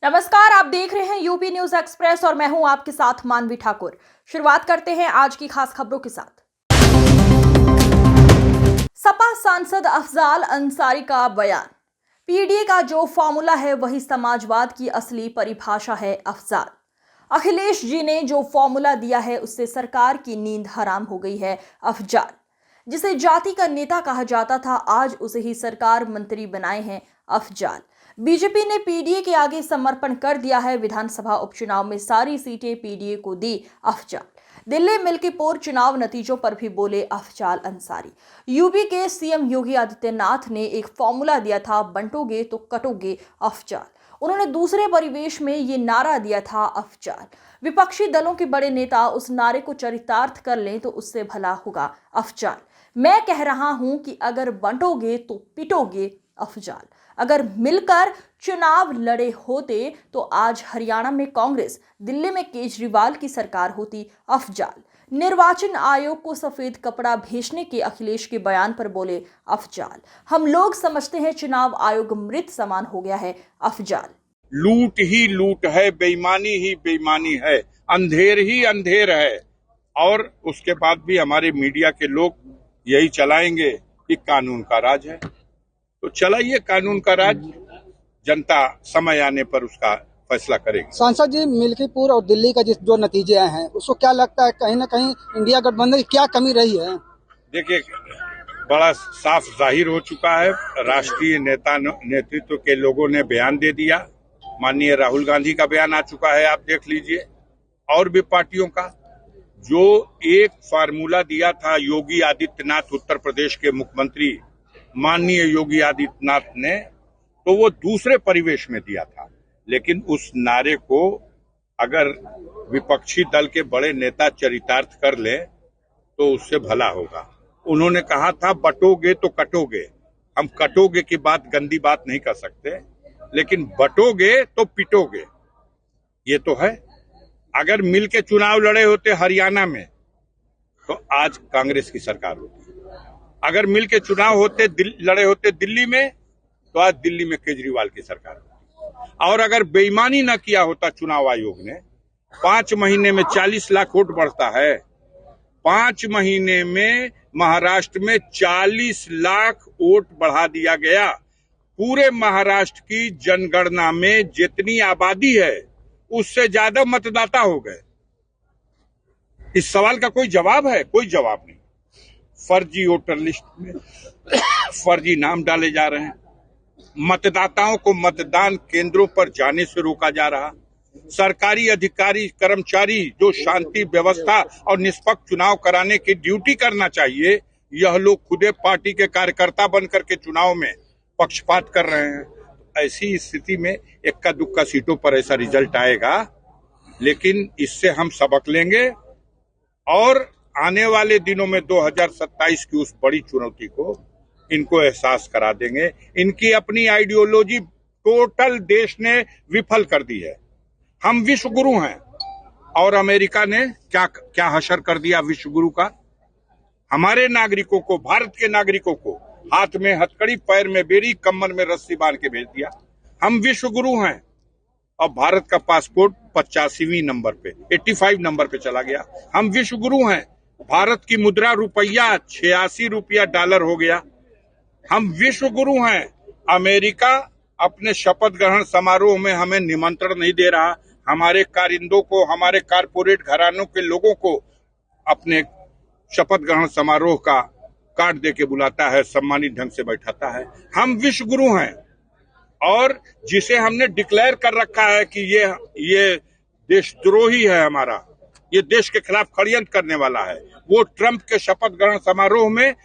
नमस्कार, आप देख रहे हैं यूपी न्यूज एक्सप्रेस और मैं हूं आपके साथ मानवी ठाकुर। शुरुआत करते हैं आज की खास खबरों के साथ। सपा सांसद अफजाल अंसारी का बयान। पीडीए का जो फॉर्मूला है वही समाजवाद की असली परिभाषा है। अफजाल अखिलेश जी ने जो फॉर्मूला दिया है उससे सरकार की नींद हराम हो गई है। अफजाल जिसे जाति का नेता कहा जाता था, आज उसे ही सरकार मंत्री बनाए हैं। अफजाल बीजेपी ने पीडीए के आगे समर्पण कर दिया है। विधानसभा उपचुनाव में सारी सीटें पीडीए को दी। अफजाल दिल्ली मिल्कीपुर चुनाव नतीजों पर भी बोले अफजाल अंसारी। यूपी के सीएम योगी आदित्यनाथ ने एक फॉर्मूला दिया था, बंटोगे तो कटोगे। अफजाल उन्होंने दूसरे परिवेश में ये नारा दिया था। अफजाल विपक्षी दलों के बड़े नेता उस नारे को चरितार्थ कर लें तो उससे भला होगा। अफजाल मैं कह रहा हूं कि अगर बंटोगे तो पिटोगे। अफजाल अगर मिलकर चुनाव लड़े होते तो आज हरियाणा में कांग्रेस, दिल्ली में केजरीवाल की सरकार होती। अफजाल निर्वाचन आयोग को सफेद कपड़ा भेजने के अखिलेश के बयान पर बोले अफजाल हम लोग समझते हैं चुनाव आयोग मृत समान हो गया है। अफजाल लूट ही लूट है, बेईमानी ही बेईमानी है, अंधेर ही अंधेर है। और उसके बाद भी हमारे मीडिया के लोग यही चलाएंगे कि कानून का राज है। तो चलाइए कानून का राज, जनता समय आने पर उसका फैसला करेगी। सांसद जी, मिल्कीपुर और दिल्ली का जो नतीजे आए हैं उसको क्या लगता है, कहीं ना कहीं इंडिया गठबंधन की क्या कमी रही है? देखिए, बड़ा साफ जाहिर हो चुका है। राष्ट्रीय नेतृत्व के लोगों ने बयान दे दिया। माननीय राहुल गांधी का बयान आ चुका है, आप देख लीजिए, और भी पार्टियों का। जो एक फार्मूला दिया था योगी आदित्यनाथ, उत्तर प्रदेश के मुख्यमंत्री माननीय योगी आदित्यनाथ ने, तो वो दूसरे परिवेश में दिया था। लेकिन उस नारे को अगर विपक्षी दल के बड़े नेता चरितार्थ कर ले तो उससे भला होगा। उन्होंने कहा था बटोगे तो कटोगे। हम कटोगे की बात, गंदी बात नहीं कर सकते, लेकिन बटोगे तो पिटोगे, ये तो है। अगर मिल के चुनाव लड़े होते हरियाणा में तो आज कांग्रेस की सरकार होती। अगर मिल के चुनाव लड़े होते दिल्ली में तो आज दिल्ली में केजरीवाल की सरकार होती। और अगर बेईमानी न किया होता चुनाव आयोग ने, 5 महीने में 40 लाख वोट बढ़ता है। 5 महीने में महाराष्ट्र में 40 लाख वोट बढ़ा दिया गया। पूरे महाराष्ट्र की जनगणना में जितनी आबादी है उससे ज्यादा मतदाता हो गए। इस सवाल का कोई जवाब है? कोई जवाब नहीं। फर्जी वोटर लिस्ट में फर्जी नाम डाले जा रहे हैं। मतदाताओं को मतदान केंद्रों पर जाने से रोका जा रहा। सरकारी अधिकारी कर्मचारी जो शांति व्यवस्था और निष्पक्ष चुनाव कराने की ड्यूटी करना चाहिए, यह लोग खुदे पार्टी के कार्यकर्ता बनकर के चुनाव में पक्षपात कर रहे हैं। ऐसी स्थिति में इक्का दुक्का सीटों पर ऐसा रिजल्ट आएगा, लेकिन इससे हम सबक लेंगे और आने वाले दिनों में 2027 की उस बड़ी चुनौती को इनको एहसास करा देंगे। इनकी अपनी आइडियोलॉजी टोटल देश ने विफल कर दी है। हम विश्व गुरु हैं और अमेरिका ने क्या हशर कर दिया विश्व गुरु का। हमारे नागरिकों को, भारत के नागरिकों को हाथ में हथकड़ी, पैर में बेड़ी, कमर में रस्सी बांध के भेज दिया। हम विश्व गुरु हैं और भारत का पासपोर्ट 85वें नंबर पे, 85 नंबर पे चला गया। हम विश्व गुरु हैं। भारत की मुद्रा रुपया 86 रुपया डॉलर हो गया। हम विश्व गुरु हैं। अमेरिका अपने शपथ ग्रहण समारोह में हमें निमंत्रण नहीं दे रहा। हमारे कारिंदों को, हमारे कारपोरेट घरानों के लोगों को अपने शपथ ग्रहण समारोह का कार्ड दे के बुलाता है, सम्मानित ढंग से बैठाता है। हम विश्व गुरु हैं और जिसे हमने डिक्लेयर कर रखा है कि ये देशद्रोही है, हमारा ये देश के खिलाफ षड्यंत्र करने वाला है, वो ट्रंप के शपथ ग्रहण समारोह में